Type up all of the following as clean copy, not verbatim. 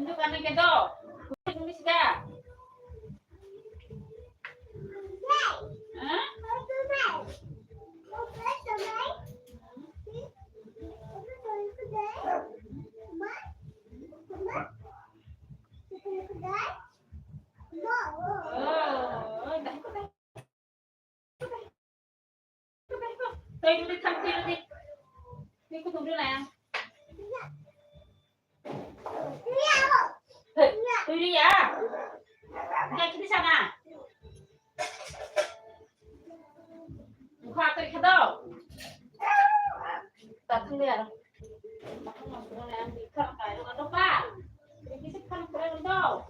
tunjukkan ke do. Tulis dah. Hah? Tôi đi thăm kia đi. Đi có thùng đưa này à? Tôi đi à? Nghe cái sao nè? Khoa tôi khát đâu? Tắt không được. Tắt không được này đi khát cái nó đâu ba? Cái sức khát cái nó đâu?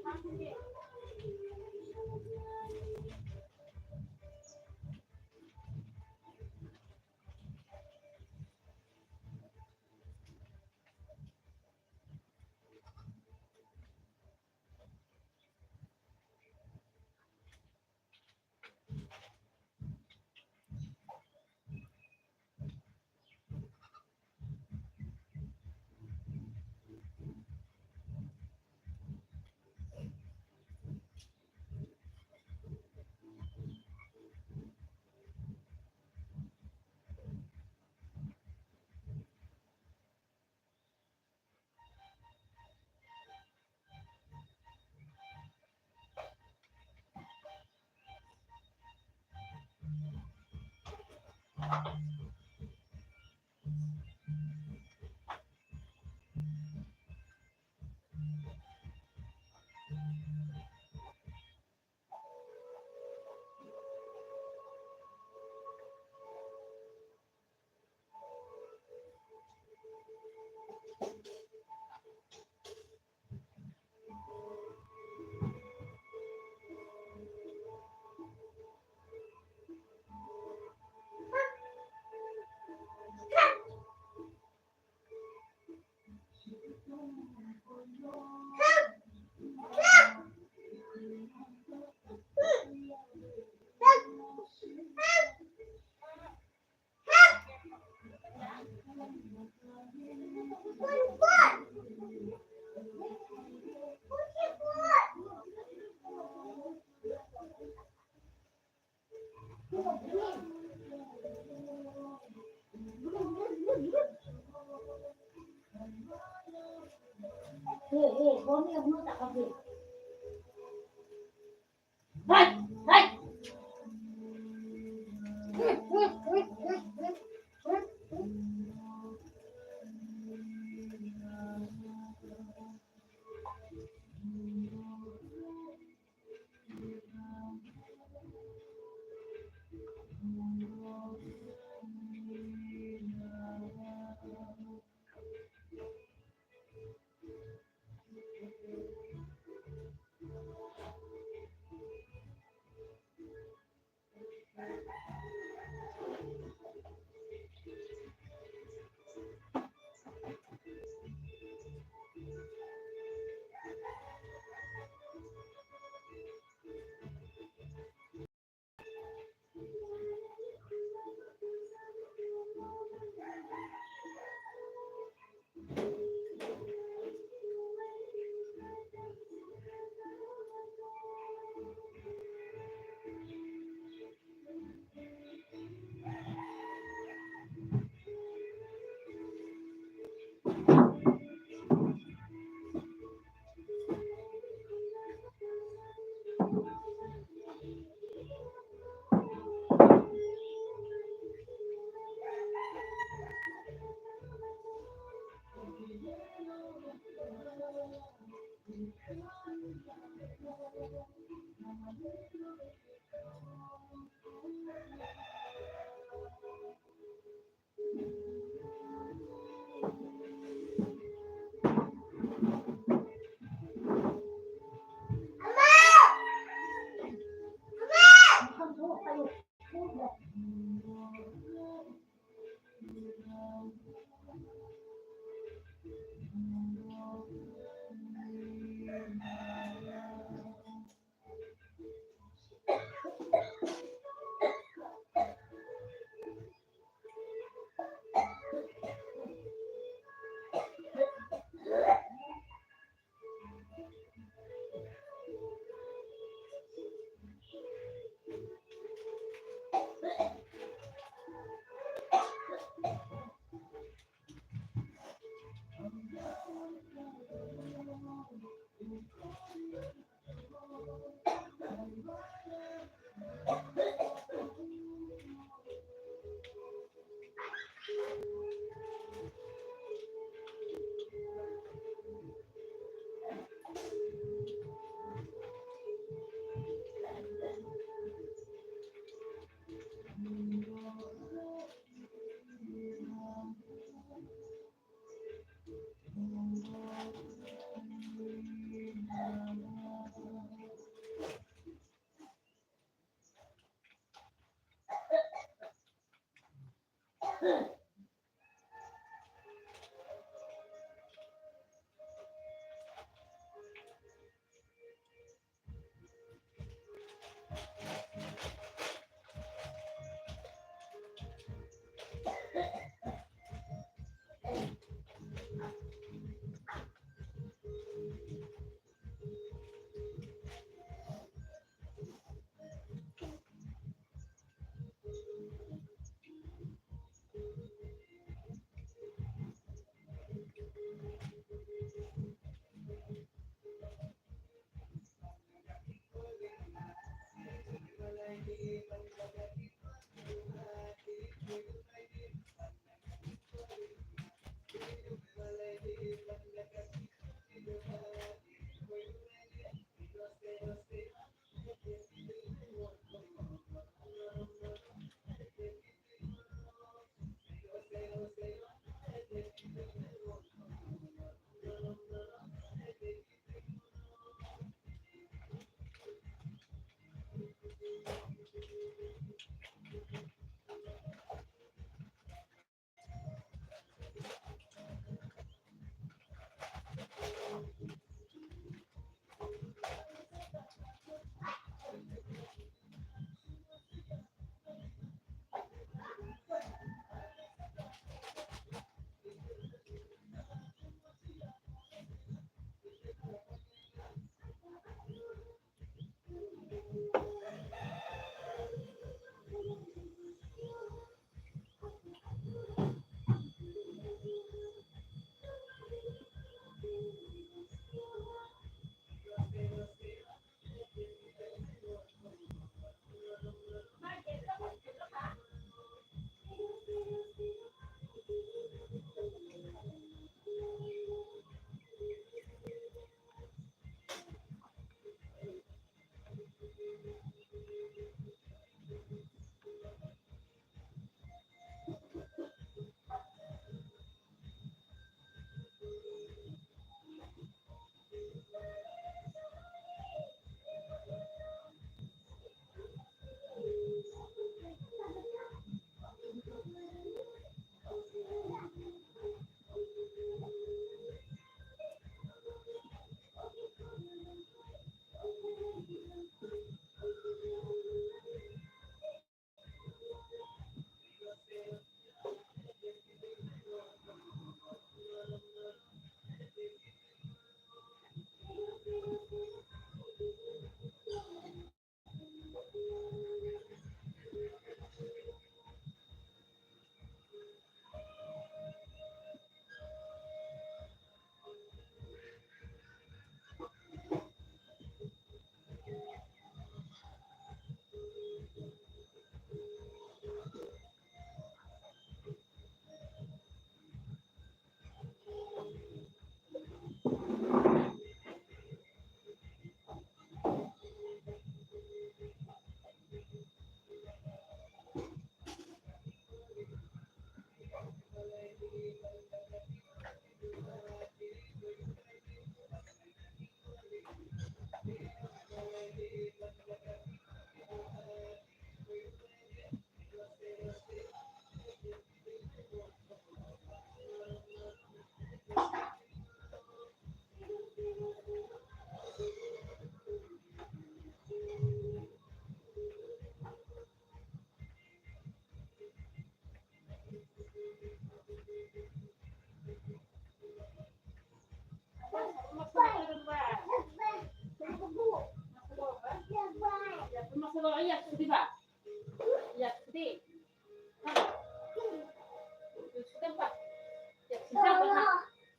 Thắng đi.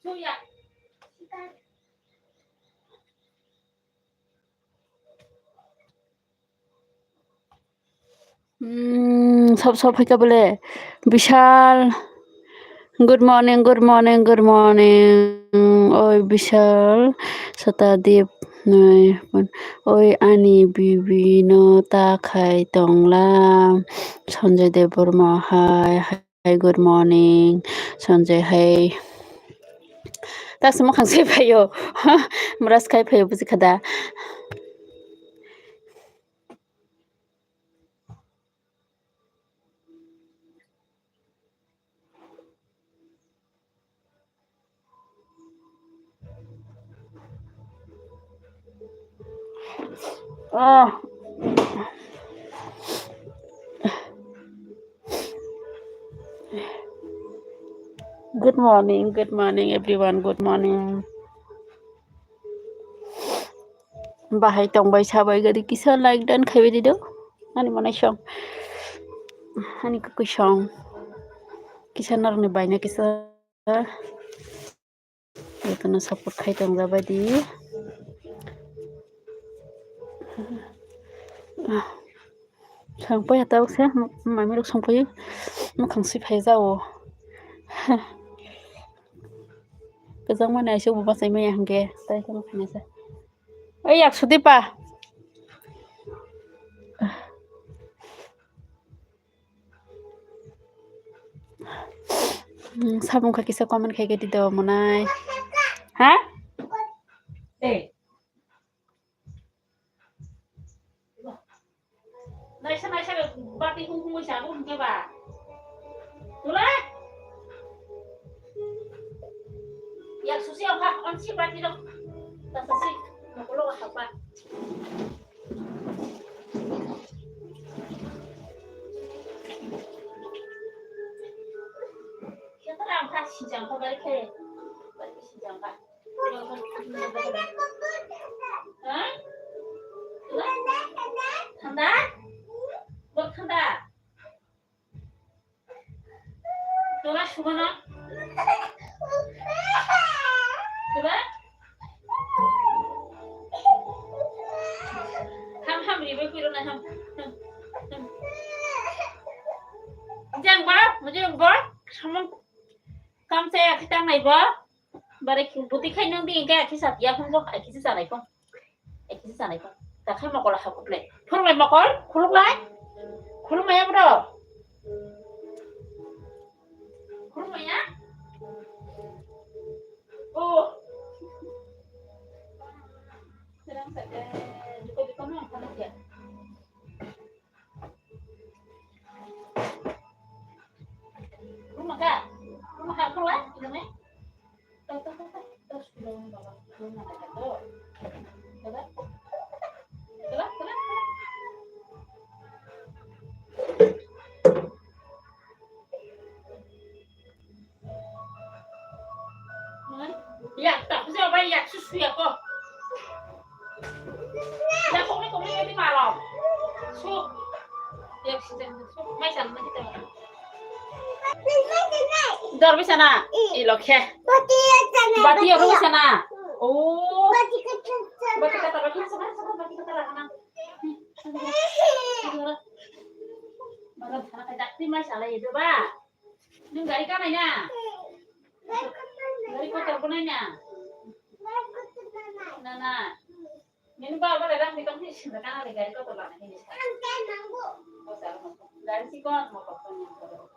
Suya. सब फैका बोले Vishal good morning good morning good morning ओय विशाल सतादीप ओय आनी बिबि no takai tongla Sanjay Dev Burma hi good morning Sanjay hi tak semua kan sih payo meras kai payo buzi kada good morning everyone good morning bahai tongbai sabai gadi kisa like dan khabi dido ani manai song ani kuku song kisa narni baina kisa itu na support khai tongja badi sangpai atau se mami rok sangpai mukang si phai jao kejang mana isu buba sai mai hangge tai kono phine sa oi yak sudipa sabung kha kisa comment khai ge dido monai ha Naisa bati hung sa hung ke ba. Tula. Ya susi ang hak on si bati dong. Tasasi makulo ka pa. Kita lang ka sijang ka balik ke. Balik sijang ka. Ha? Handa? Bot handa. Tula sumana. Tula? Ham ribe kuiro na ham. Jang ba, mujung ba? Samang kam saya kita ngai ba? Bare buti khai nang di ka kisa ya phong lo ai kisa nai phong. Ai kisa nai phong. Ta khai makol ha kutle. Phong lai makol, khuluk lai. Khuluk maya bro. Khuluk maya. Oh. Sedang saja di kono apa ya? Rumah keluar, gimana? Terus bilang bapak rumah aja tuh. Coba. Ya, tak bisa bayar susu ya kok. Ya kok ini di malam. Su. Ya su. Mai sana kita. Dor bisa na? Ilokhe. Bati ya bisa na. Oh. Bati kata sana bati kata sana. Malam sana kayak ti mai sana itu ba. Ning gari ka nai na. Gari ko tar na. Nana. Ini bawa dagang di kampung sini kan ada gari ko tar na ini. Gari si ko mau potong yang ko.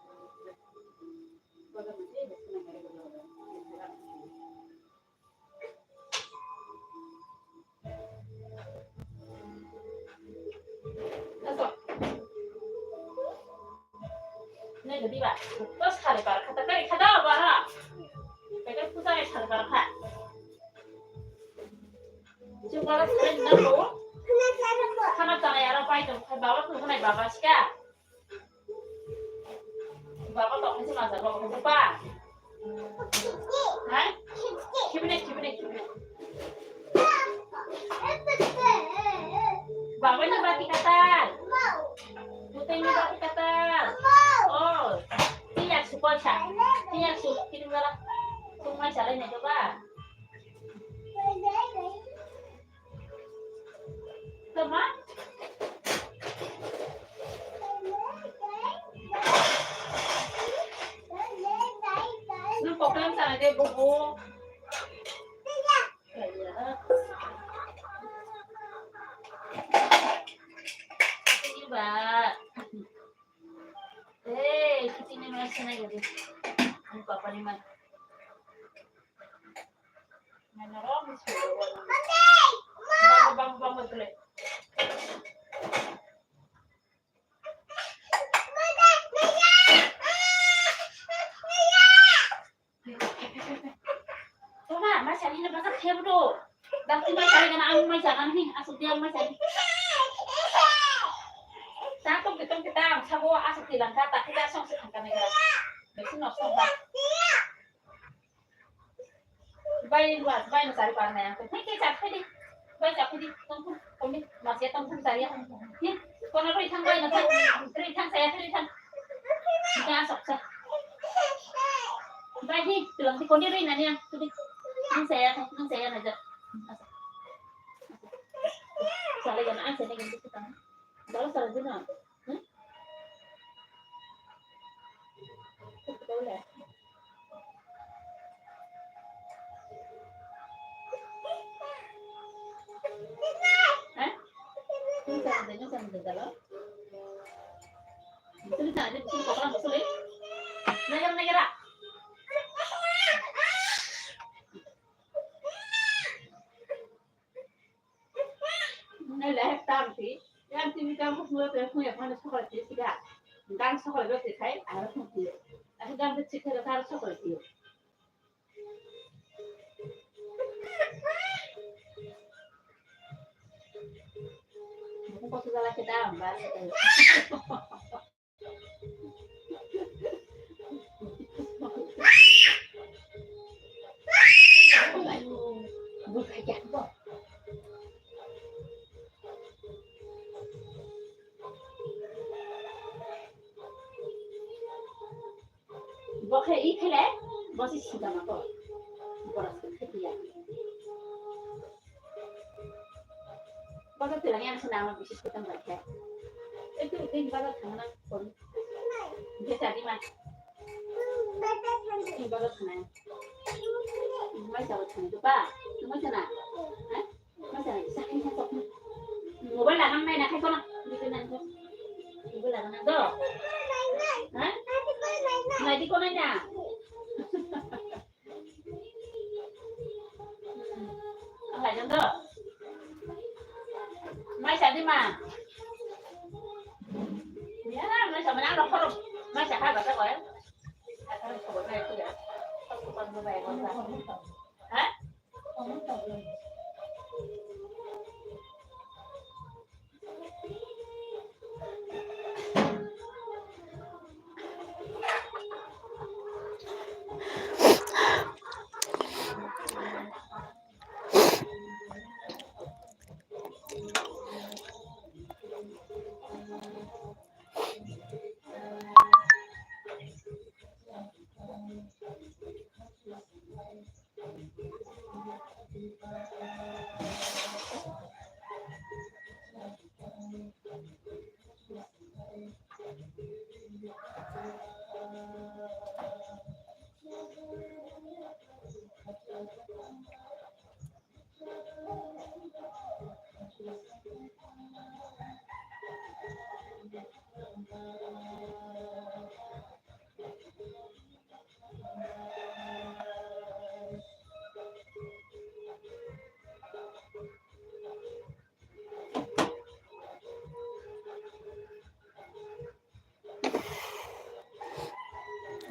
Ini jadi ba, terus hari bar kata kari kada bara, pegang putar es hari bar kah, cuma lah sekali nabo, karena cara ya orang pakai tuh, bawa tuh kena bawa sih ya, bawa tuh masih masa bawa lupa, hah? Kibnet, bawanya berarti kata, putihnya berarti kata. Oh, tiyak supaya, tiyak sup, kirim lah, mai trả lên này cho ba. Thơm á. Nó cột lên sao này đây bố bố. Ba. Kita ni macam ni jadi. Muka apa ni man? Mana orang mesti. Bang betul. Tuma, macam ni nak masak siapa tu? Dah tu macam ni kan aku macam ni, asal dia macam ni. Satu kita sabu asal tilang kata kita song sekarang ni. Mesti nak song ba. Bayi luar, bayi nak cari panen yang tu. Ni cari di, bayi cari di, tunggu, kami masih tunggu cari yang. Ni, kau nak beri tang bayi nak beri tang saya beri tang. Kita asal sah. Bayi, tulang di kau ni beri nani yang tu di. Nang saya aja. Salah jangan asal ni gitu kan. Kalau salah jangan. Boleh. Ini kan dalam. Itu nak ada sini kau orang sulit. Negara. Nela hektar sih. Yang sini kamu semua punya mana sekolah sih tidak. Dan sekolah itu saya harus mesti. Aku kan bercakap harus sekolah itu. Kau sudah lagi dah, balik. Bukan jatuh. Bukan ikhlas, masih sudah nak. Boras ketiak. Bagai tulang yang senang bisnis kita mereka. Itu bagai tangan pun. Dia cari mana? Ini bagai tangan. Macam tangan tu pak. Macam mana? Macam mana? Sakit tak? Mobile lah nang nak kau nak. Di mana tu? Mobile lah nang tu. Nai di kau nanya. Apa yang tu? Mai saya di mana? Ya, mai saya mana nak korang? Mai saya apa tak kau ya? Apa yang kau buat itu ya? Kau buat apa? Hah?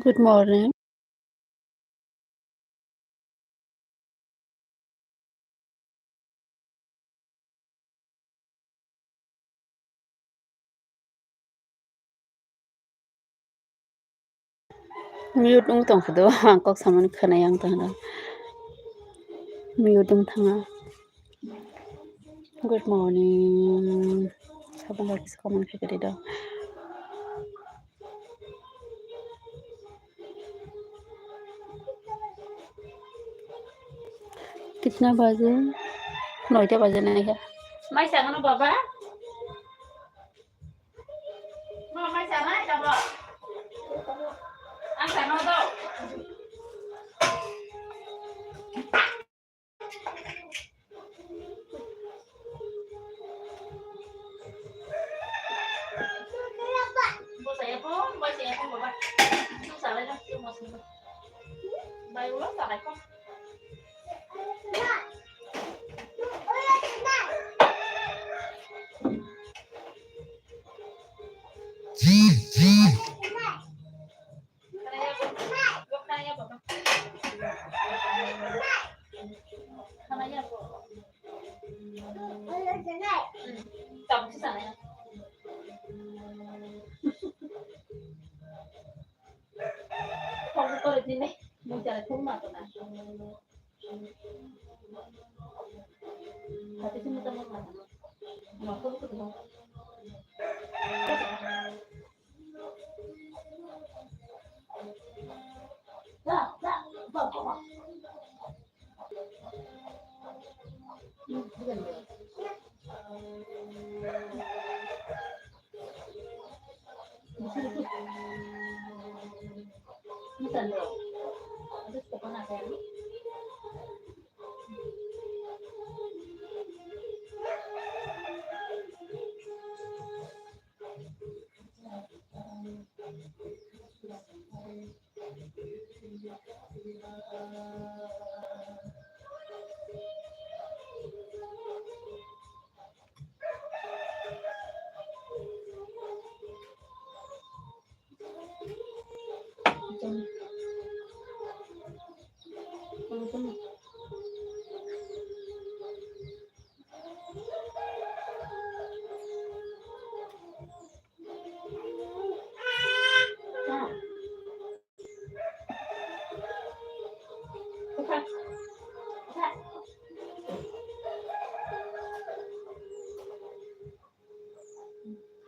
Good morning. Mute dong tong khado angkok saman khana yang tanga. Mute dong tanga. Good morning. Sabang lagi sekoman kaya dah. कितना बजे 9টা বাজে না क्या Mai sang ano baba? Mo mai sang ai ka ba? Ang sang ano daw? Boy saya po baba. Sa lại đó, mo sa. Bay ulo sa lại ko. Kanaya baba. Kanaya po. Tama sa sana yan. Không có gì này, mình chờ không mà tụi này. Tapi sih kita mau mana? Mau ke tuh. Dah, bawa. Bukan dia. Bukan dia. Terus ke mana kan?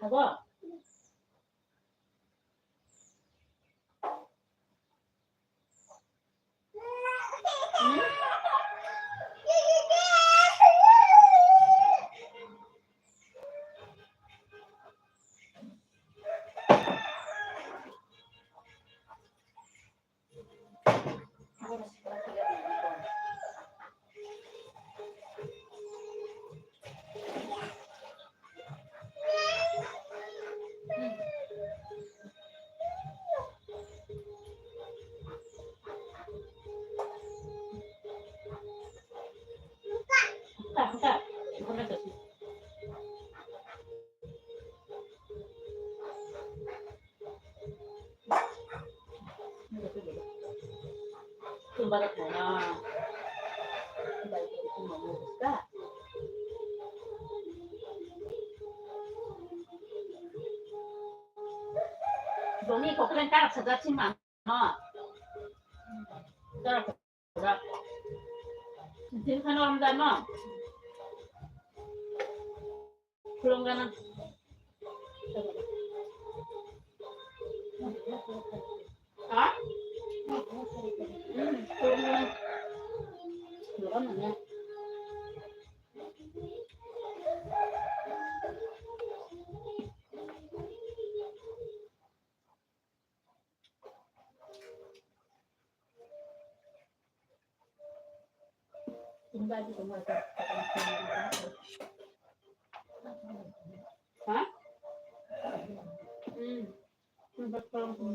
Apa? Bentar. Bukan itu. Kembali ke sana. Kembali ke rumah muka. Doni kok kalian tarik saja sih mana? Tarik saja. Jadi kan orang dana. Belum kan? Hah? Belum kan? Belum kan ya? Kembali ke rumah. Hah? Betul.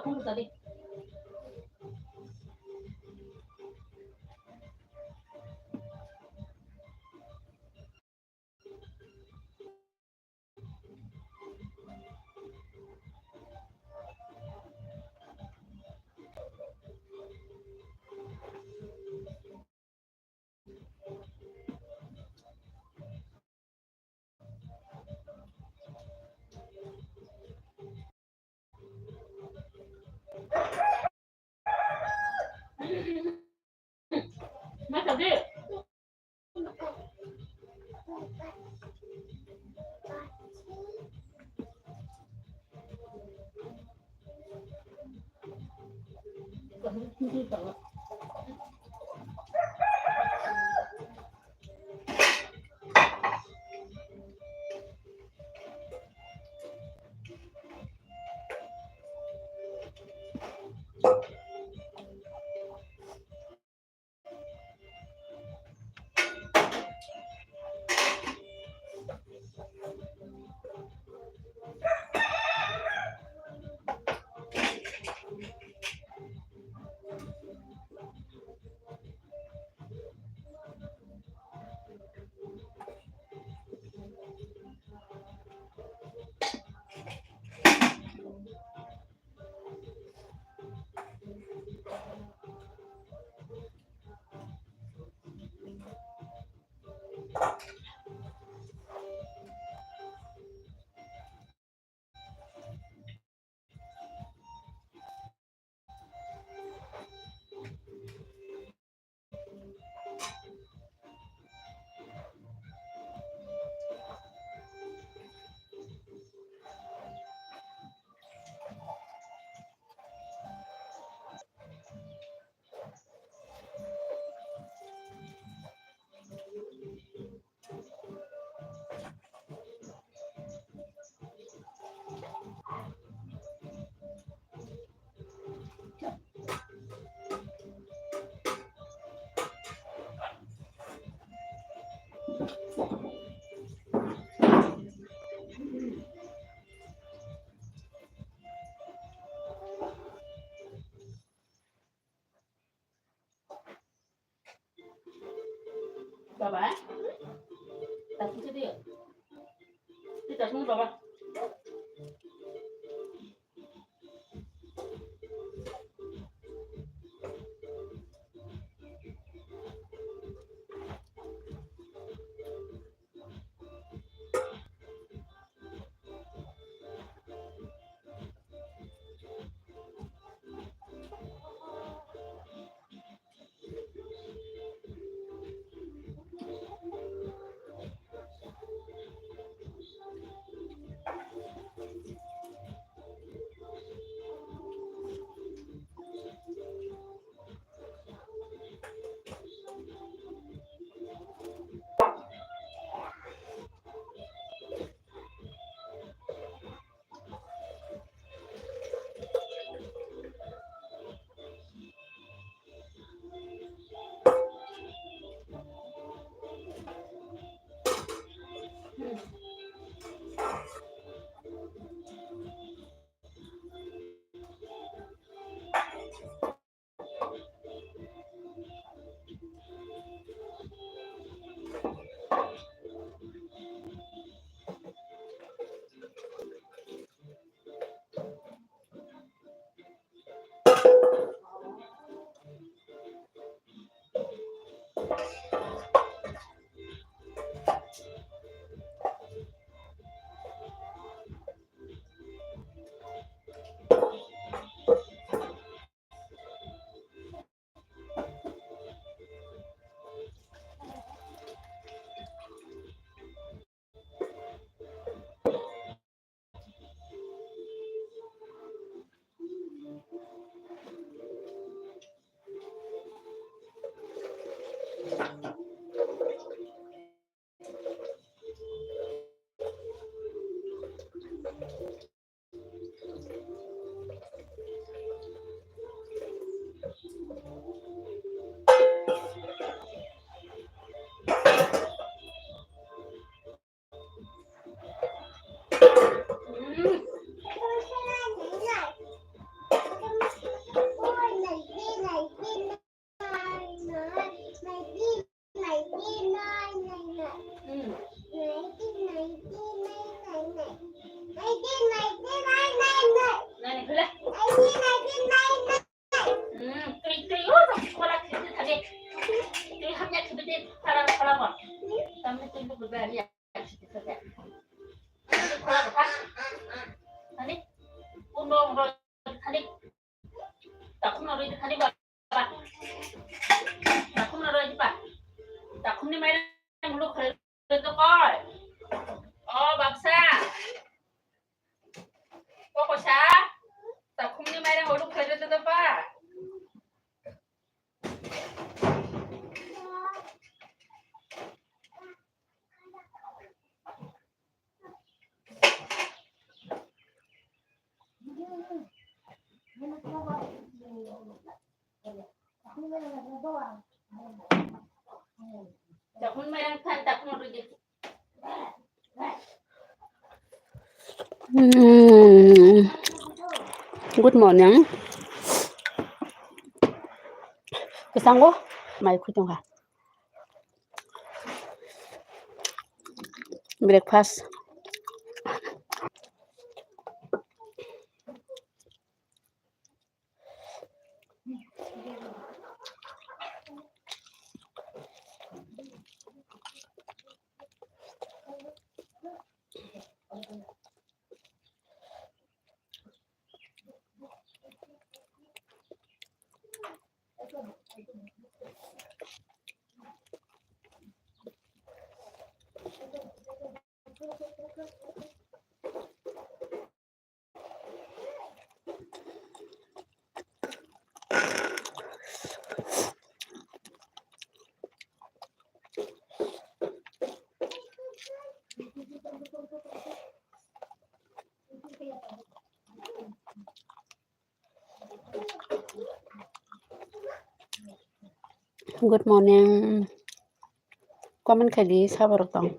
Không được đi. Mất rồi đi. Baba. Tak itu dia. Kita semua baba. did Palawan. Kami tunggu berbalik ya. Hani, unong roy, hani, takum na roy, hani ba? Takum na roy ba? Takum ni may nang muluk ito ko. Oh, baksa. Koko siya. Takum ni may nang muluk ito pa. Takum may nang kan, takum na roy. Good morning. Kesango? Mai kutung ha. Breakfast. Good morning. Comment kali sabar tong.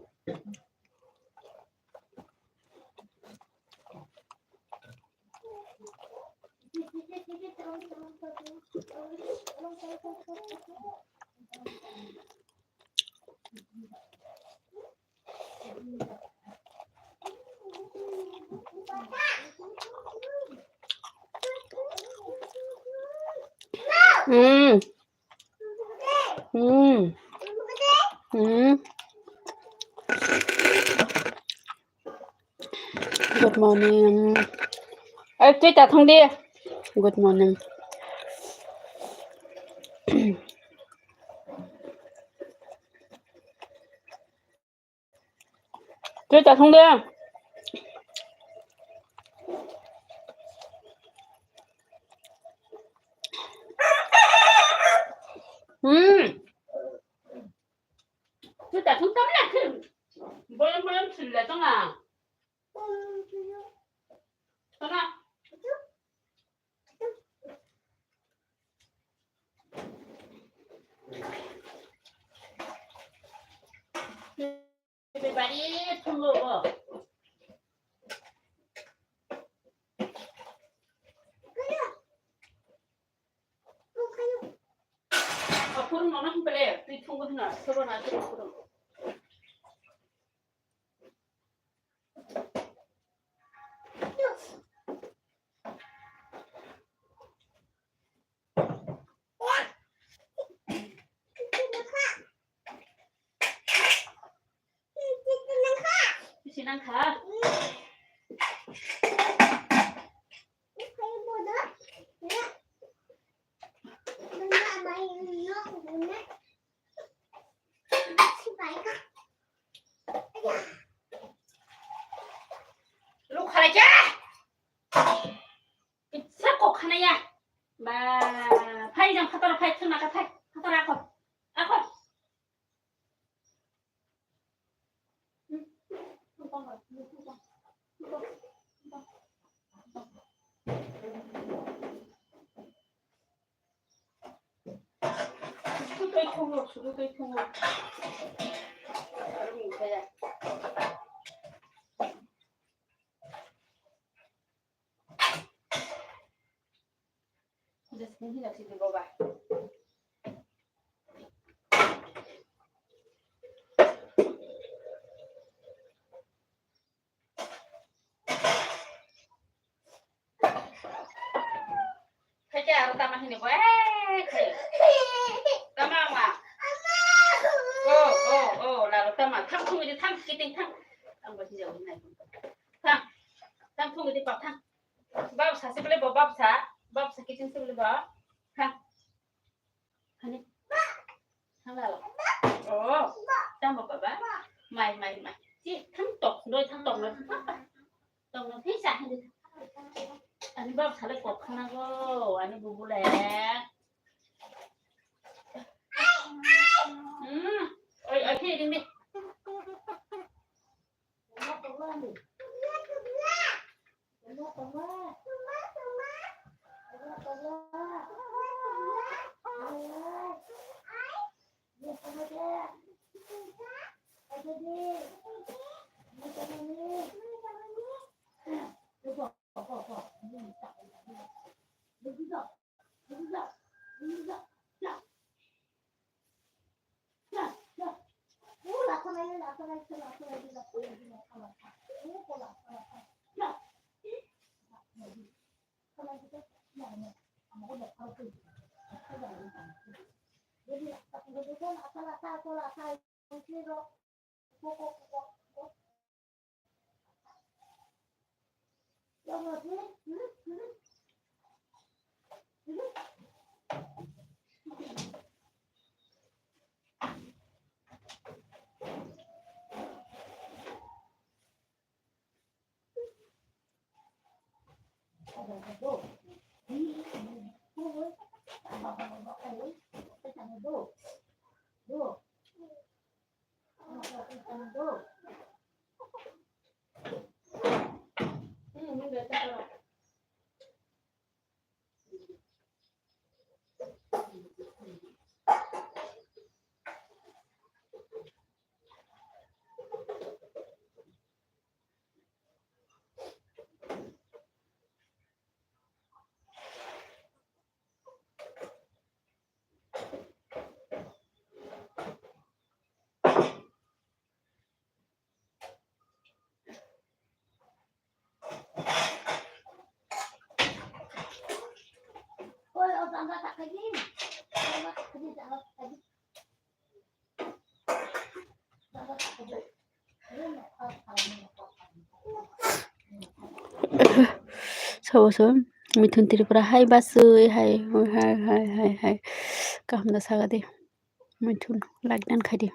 Good morning. Chơi trả thông đi. Good morning. Chơi trả thông đi. Chơi trả thông tắm nè. Boleh sila to nga. Sana. Everybody, tunggu. Aku mana pembeli? Tunggu sana. Coba nanti aku. Sinang ka? Lu khalaja. Isa ko kanaya. Ba, pai jang khatara pai tuna ka pai. Khatara ako. Ako. Sudah tunggu. Baru saya. Sudah sini dah sini bawa. Kerja utama sini, boy. Tama ma. thang thu đi thang cái tiếng thang ông bảo gì này thang thang thu đi bảo thang bao sa sẽ boleh bawa bab sa kitchen sẽ boleh bawa thang hani thang là oh thang bawa bawa mày chị thang tộc đôi thang tộc nó thấy sao đi anh bab sa lại cột khăn go anh bù bù lẹ ở kia đi 서보선 미툰 트리프라 하이바스 하이 가함다 사가데 미툰 락단 카디